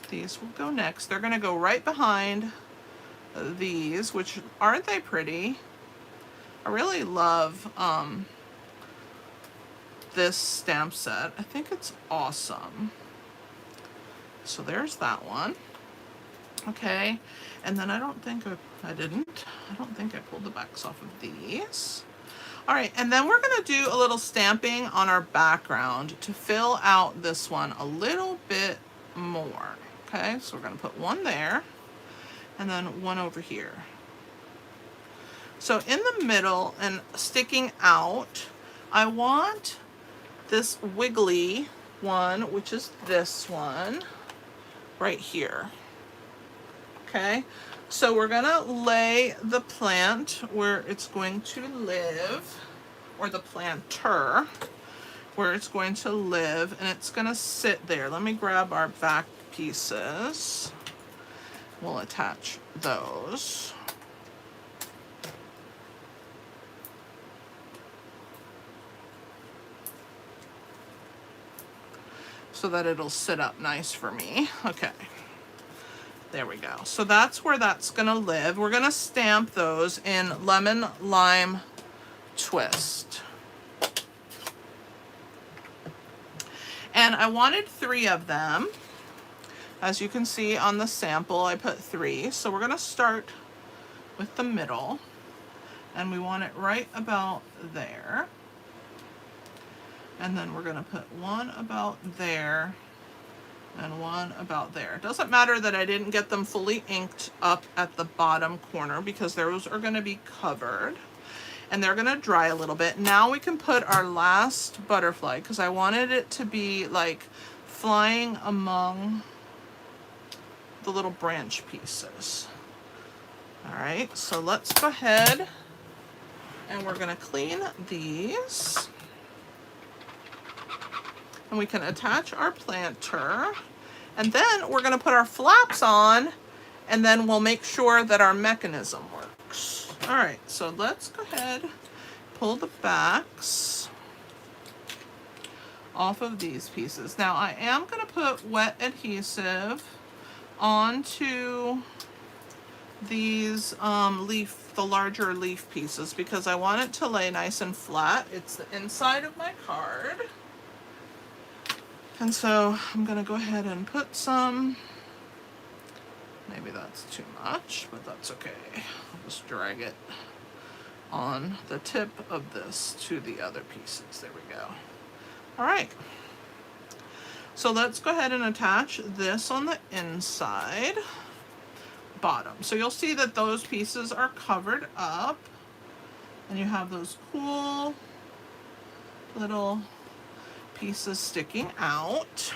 These will go next. They're going to go right behind these, which, aren't they pretty? I really love this stamp set. I think it's awesome. So there's that one. Okay, and then I don't think I pulled the backs off of these. All right, and then we're gonna do a little stamping on our background to fill out this one a little bit more. Okay, so we're gonna put one there and then one over here. So in the middle and sticking out, I want this wiggly one, which is this one right here. Okay, so we're gonna lay the plant where it's going to live, or the planter where it's going to live, and it's gonna sit there. Let me grab our back pieces. We'll attach those. So that it'll sit up nice for me. Okay, there we go. So that's where that's gonna live. We're gonna stamp those in Lemon Lime Twist. And I wanted 3 of them. As you can see on the sample, I put 3. So we're gonna start with the middle, and we want it right about there. And then we're gonna put one about there and one about there. It doesn't matter that I didn't get them fully inked up at the bottom corner because those are gonna be covered and they're gonna dry a little bit. Now we can put our last butterfly because I wanted it to be like flying among the little branch pieces. All right, so let's go ahead and we're gonna clean these. And we can attach our planter. And then we're going to put our flaps on, and then we'll make sure that our mechanism works. All right, so let's go ahead, pull the backs off of these pieces. Now I am going to put wet adhesive onto these the larger leaf pieces because I want it to lay nice and flat. It's the inside of my card. And so I'm going to go ahead and put some, maybe that's too much, but that's okay. I'll just drag it on the tip of this to the other pieces. There we go. All right. So let's go ahead and attach this on the inside bottom. So you'll see that those pieces are covered up and you have those cool little pieces sticking out.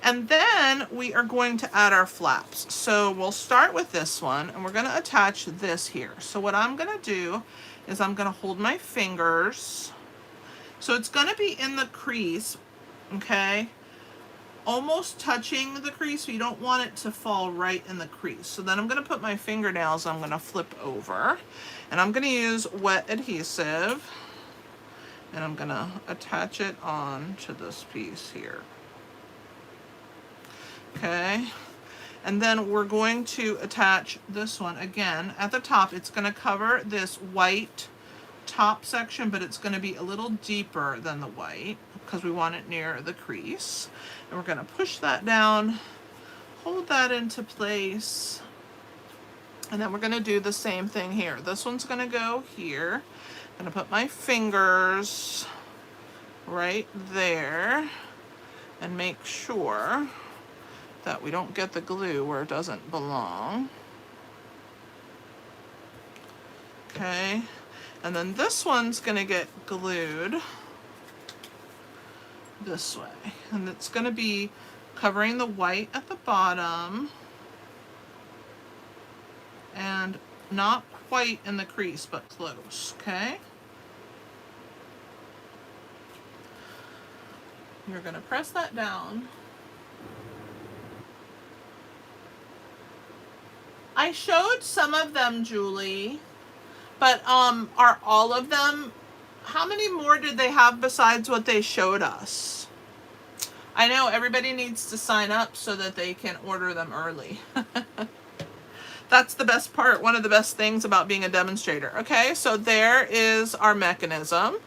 And then we are going to add our flaps. So we'll start with this one and we're going to attach this here. So what I'm going to do is I'm going to hold my fingers. So it's going to be in the crease, okay? Almost touching the crease. You don't want it to fall right in the crease. So then I'm going to put my fingernails, I'm going to flip over and I'm going to use wet adhesive and I'm going to attach it on to this piece here. Okay, and then we're going to attach this one again at the top. It's going to cover this white top section, but it's going to be a little deeper than the white because we want it near the crease. And we're going to push that down, hold that into place, and then we're going to do the same thing here. This one's going to go here. I'm going to put my fingers right there and make sure that we don't get the glue where it doesn't belong. Okay, and then this one's going to get glued this way, and it's going to be covering the white at the bottom and not quite in the crease but close. Okay, you're going to press that down. I showed some of them, Julie, but are all of them, how many more did they have besides what they showed us? I know everybody needs to sign up so that they can order them early. That's the best part, one of the best things about being a demonstrator. Okay, so there is our mechanism.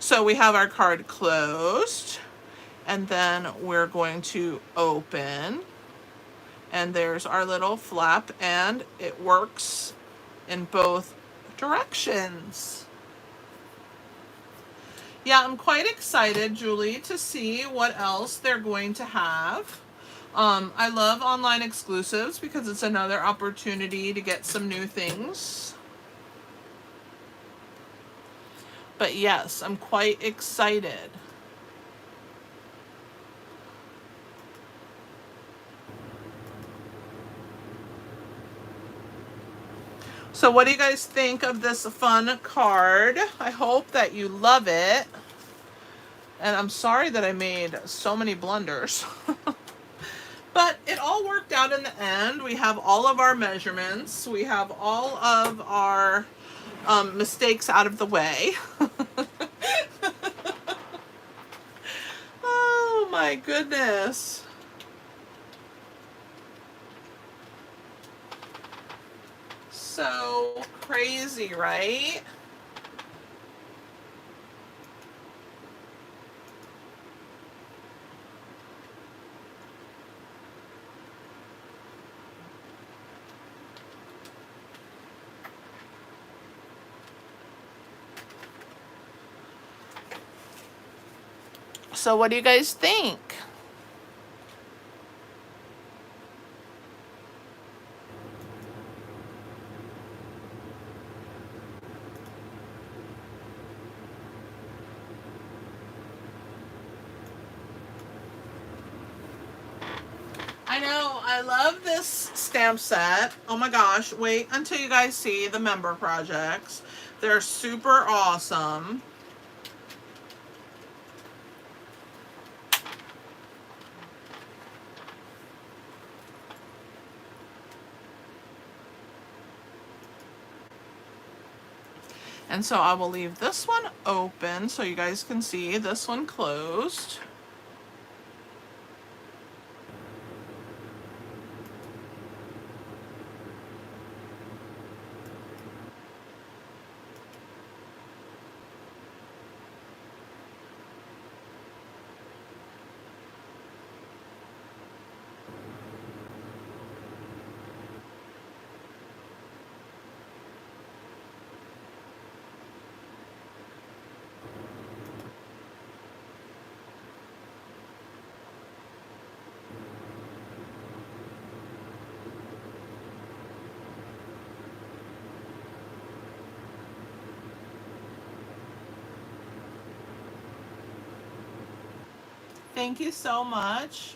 So we have our card closed, and then we're going to open. And there's our little flap, and it works in both directions. Yeah, I'm quite excited, Julie, to see what else they're going to have. I love online exclusives because it's another opportunity to get some new things. But yes, I'm quite excited. So what do you guys think of this fun card? I hope that you love it. And I'm sorry that I made so many blunders. But it all worked out in the end. We have all of our measurements. We have all of our mistakes out of the way. Oh my goodness. So crazy, right? So what do you guys think? I know, I love this stamp set. Oh my gosh, wait until you guys see the member projects. They're super awesome. And so I will leave this one open so you guys can see this one closed. Thank you so much.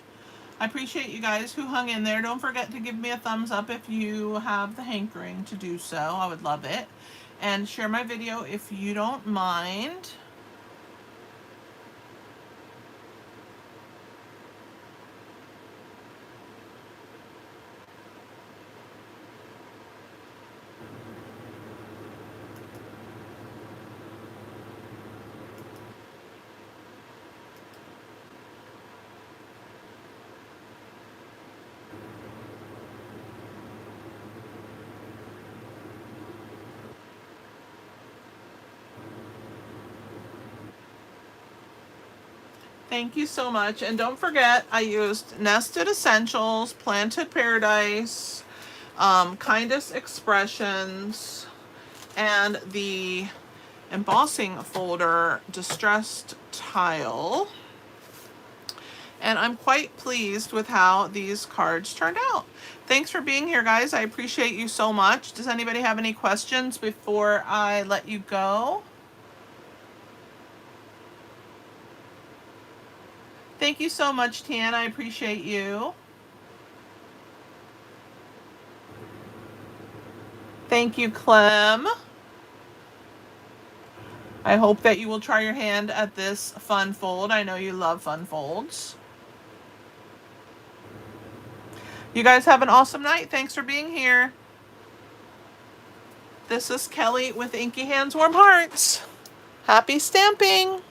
I appreciate you guys who hung in there. Don't forget to give me a thumbs up if you have the hankering to do so. I would love it. And share my video if you don't mind. Thank you so much. And don't forget, I used Nested Essentials, Planted Paradise, Kindest Expressions, and the embossing folder Distressed Tile. And I'm quite pleased with how these cards turned out. Thanks for being here, guys. I appreciate you so much. Does anybody have any questions before I let you go? Thank you so much, Tan. I appreciate you. Thank you, Clem. I hope that you will try your hand at this fun fold. I know you love fun folds. You guys have an awesome night. Thanks for being here. This is Kelly with Inky Hands Warm Hearts. Happy stamping!